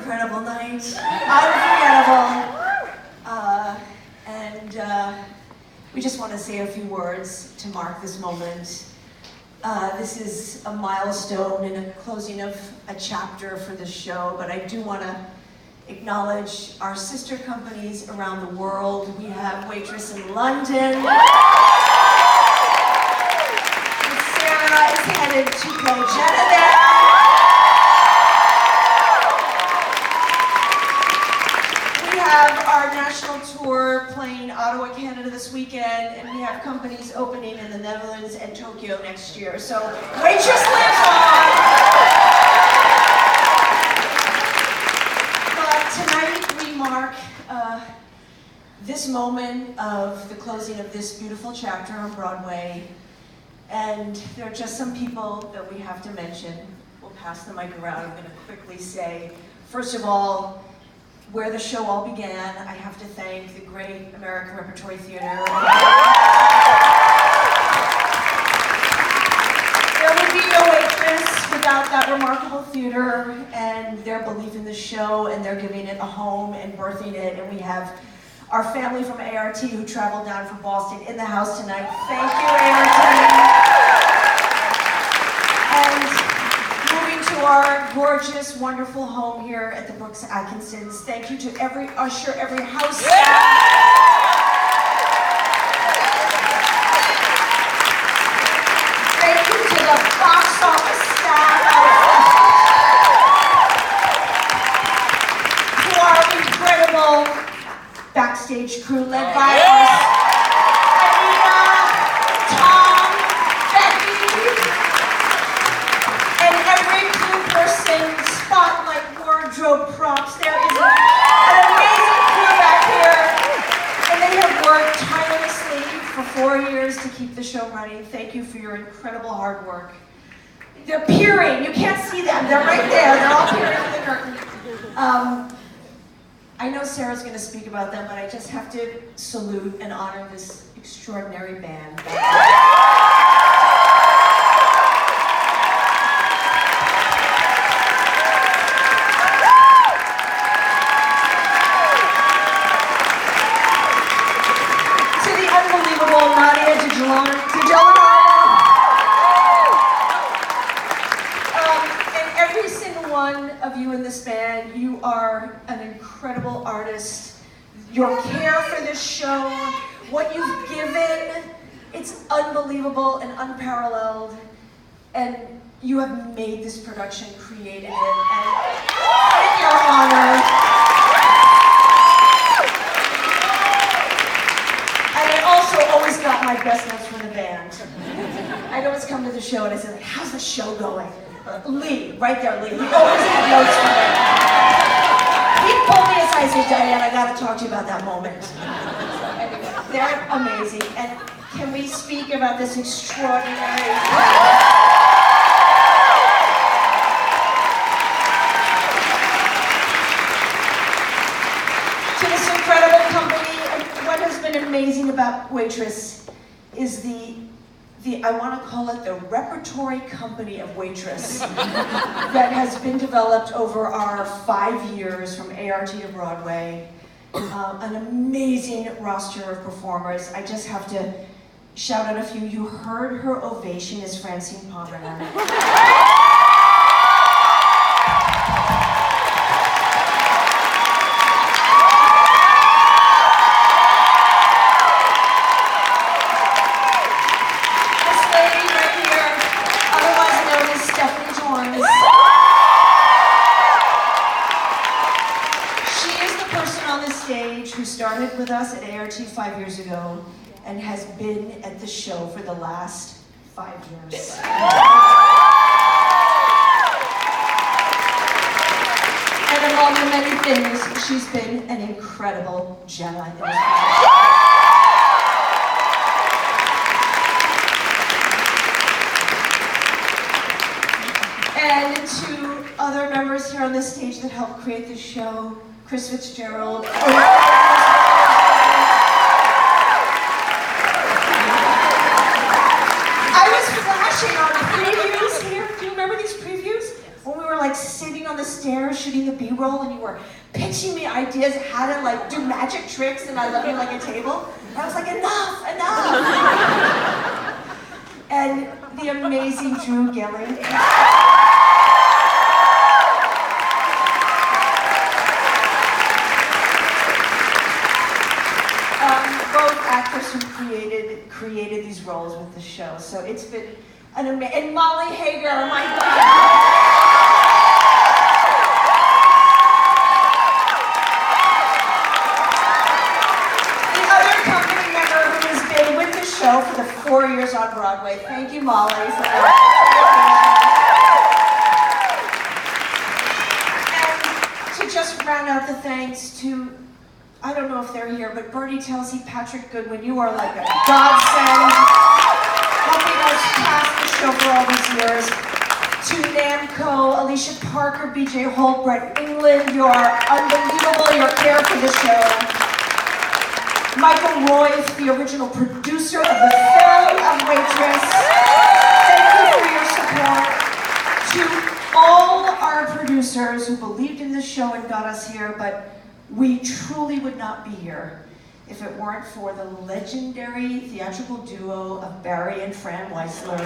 incredible night. Unforgettable. We just want to say a few words to mark this moment. This is a milestone and a closing of a chapter for the show, but I do want to acknowledge our sister companies around the world. We have Waitress in London. And Sara is headed to play Jenna there. We have our national tour playing Ottawa, Canada this weekend, and we have companies opening in the Netherlands and Tokyo next year. So Waitress lives on! Tonight we mark this moment of the closing of this beautiful chapter on Broadway, and there are just some people that we have to mention. We'll pass the mic around. I'm going to quickly say, first of all, where the show all began, I have to thank the great American Repertory Theatre. There would be no Waitress without that remarkable theater and their belief in the show, and they're giving it a home and birthing it. And we have our family from ART who traveled down from Boston in the house tonight. Thank you, ART. And moving to our gorgeous, wonderful home here at the Brooks Atkinsons. Thank you to every usher, every house staff. Thank you to the box office staff. To our incredible backstage crew led by Anita, Tom, Becky, and every crew person, spotlight, wardrobe, props. There is an amazing crew back here, and they have worked tirelessly for 4 years to keep the show running. Thank you for your incredible hard work. They're peering. You can't see them. They're right there. They're all peering through the curtain. I know Sarah's going to speak about them, but I just have to salute and honor this extraordinary band. To the unbelievable Nadia DiGiolano. And every single one of you in this band, you are an incredible artist. Your care for this show, what you've given, it's unbelievable and unparalleled. And you have made this production, created it, and in your honor. And I also always got my best notes from the band. I'd always come to the show and I said, how's the show going? Lee, right there, Lee. He always had notes for me. He pulled me aside and said, Diane, I gotta talk to you about that moment. So anyway, they're amazing. And can we speak about this extraordinary... To this incredible company, and what has been amazing about Waitress is I want to call it the repertory company of Waitress that has been developed over our 5 years from ART to Broadway. An amazing roster of performers. I just have to shout out a few. You heard her ovation as Francine Palmer. Who started with us at ART 5 years ago and has been at the show for the last 5 years. And among the many things, she's been an incredible Jenna. And to other members here on the stage that helped create the show, Chris Fitzgerald. I was flashing on previews here. Do you remember these previews? When we were like sitting on the stairs shooting the B-roll, and you were pitching me ideas how to like do magic tricks, and I love you like a table. And I was like, enough. And the amazing Drew Gilling. Both actors who created these roles with the show. So it's been an amazing, and Molly Hager, oh my God. The other company member who has been with the show for the 4 years on Broadway. Thank you, Molly, for that. And to just round out the thanks to, I don't know if they're here, but Bertie tells you, Patrick Goodwin, you are like a godsend, helping us cast the show for all these years. To Namco, Alicia Parker, BJ Holt, Brett England, you are unbelievable, your care for the show. Michael Roy, the original producer of the film of Waitress, thank you for your support. To all our producers who believed in this show and got us here, but we truly would not be here if it weren't for the legendary theatrical duo of Barry and Fran Weisler.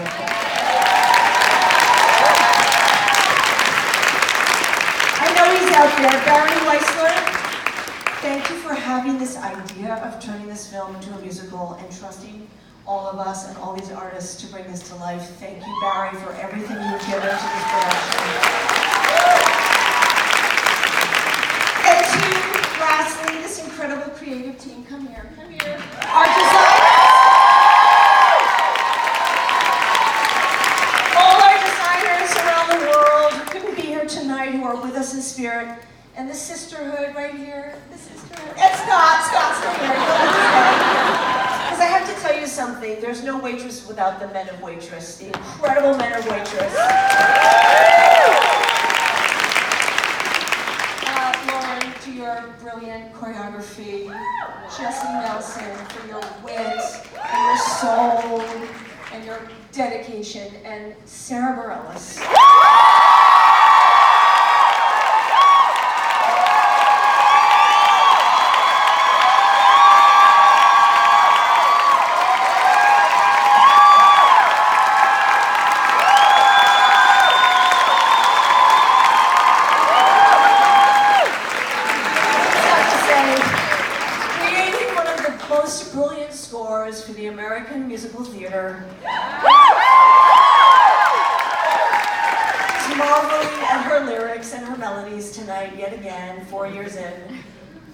I know he's out there. Barry Weisler, thank you for having this idea of turning this film into a musical and trusting all of us and all these artists to bring this to life. Thank you, Barry, for everything you've given to this production. And to, lastly, this incredible creative team, come here. Our designers, all our designers around the world who couldn't be here tonight, who are with us in spirit, and the sisterhood right here, the sisterhood. And Scott's still here. Because I have to tell you something, there's no Waitress without the men of Waitress, the incredible men of Waitress. Lorin, to your brilliant choreography, Jessie Nelson, for your wit and your soul and your dedication, and Sara Bareilles. Brilliant scores for the American Musical Theater. She's marveling at her lyrics and her melodies tonight, yet again, 4 years in.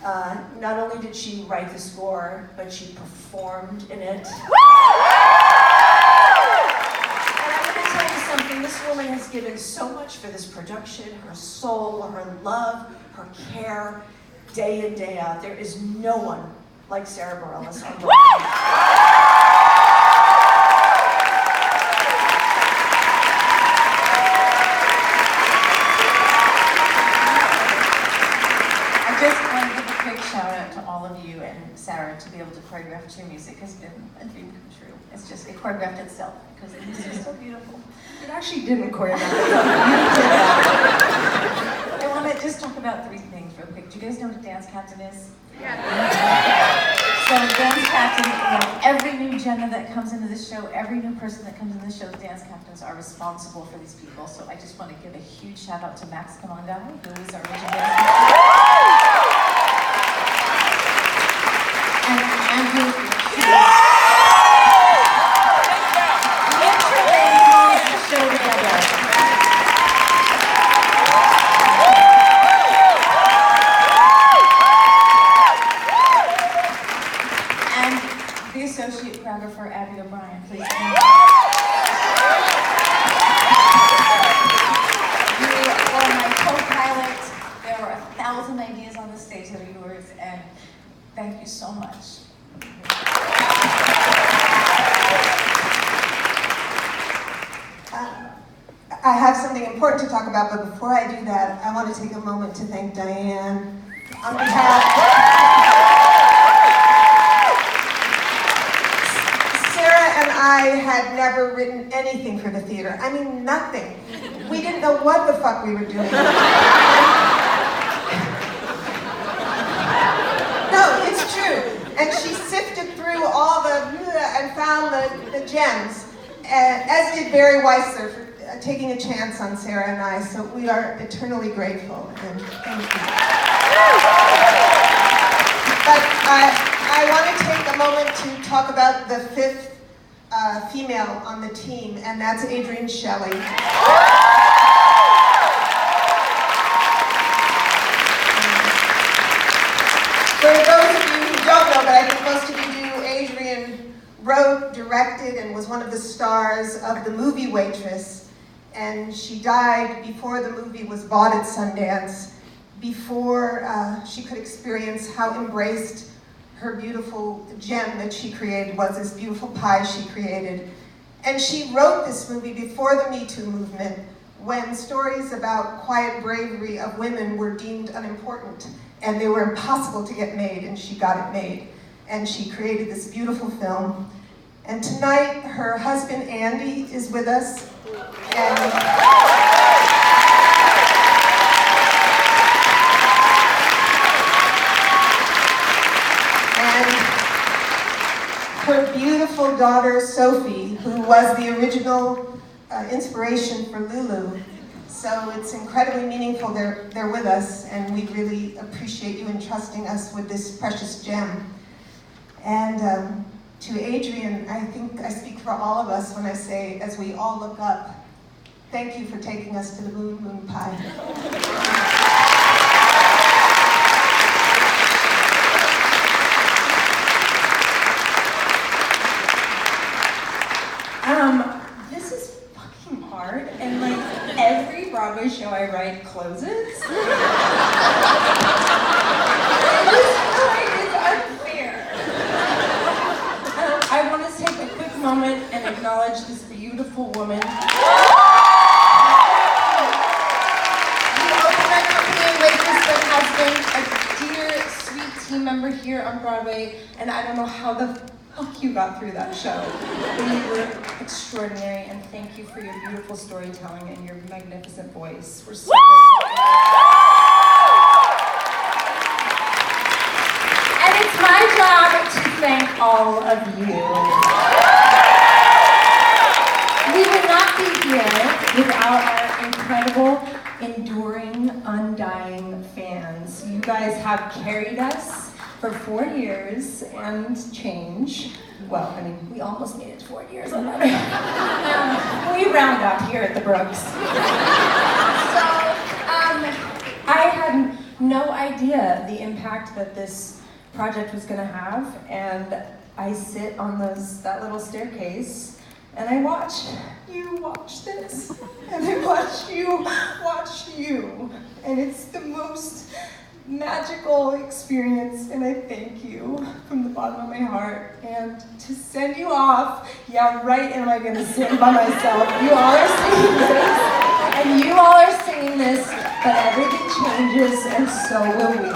Not only did she write the score, but she performed in it. And I'm going to tell you something, this woman has given so much for this production, her soul, her love, her care, day in, day out. There is no one like Sara Bareilles on Broadway. I just want to give a quick shout out to all of you and Sara to be able to choreograph your music has been a dream come true. It's just, it choreographed itself because it was just so beautiful. It actually didn't choreograph itself. I want to just talk about 3 things real quick. Do you guys know what a dance captain is? Yeah. So dance captain, every new Jenna that comes into this show, every new person that comes into this show, dance captains are responsible for these people. So I just want to give a huge shout out to Max Kamanda, who is our original dance captain. And Andrew, literally holds the show together. Associate choreographer Abby O'Brien, please. You are my co-pilot. There were 1,000 ideas on the stage that are yours, and thank you so much. I have something important to talk about, but before I do that, I want to take a moment to thank Diane on behalf. I had never written anything for the theater. I mean, nothing. We didn't know what the fuck we were doing. No, it's true. And she sifted through all the and found the gems, as did Barry Weissler for taking a chance on Sara and I. So we are eternally grateful, and thank you. But I want to take a moment to talk about the fifth female on the team, and that's Adrienne Shelley. For those of you who don't know, but I think most of you do, Adrienne wrote, directed, and was one of the stars of the movie Waitress. And she died before the movie was bought at Sundance, before she could experience how embraced her beautiful gem that she created was, this beautiful pie she created. And she wrote this movie before the Me Too movement, when stories about quiet bravery of women were deemed unimportant, and they were impossible to get made, and she got it made. And she created this beautiful film. And tonight, her husband, Andy, is with us. And her beautiful daughter, Sophie, who was the original inspiration for Lulu. So it's incredibly meaningful they're with us, and we really appreciate you entrusting us with this precious gem. And to Adrienne, I think I speak for all of us when I say, as we all look up, thank you for taking us to the moon, moon pie. This is fucking hard, and like every Broadway show I write closes. It's unfair. I want to take a quick moment and acknowledge this beautiful woman. Waitress that has been a dear, sweet team member here on Broadway, and I don't know how the fuck you got through that show. But you were extraordinary, and thank you for your beautiful storytelling and your magnificent voice. We're so grateful. And it's my job to thank all of you. We would not be here without our incredible, enduring, undying fans. You guys have carried us for 4 years and change. Well, I mean, we almost made it to 4 years. We round up here at the Brooks. So, I had no idea the impact that this project was gonna have, and I sit on that little staircase and I watch you watch this, and I watch you watch you, and it's the most magical experience, and I thank you from the bottom of my heart. And to send you off, yeah, right, am I gonna sing by myself? You all are singing this, and you all are singing this, but everything changes, and so will we.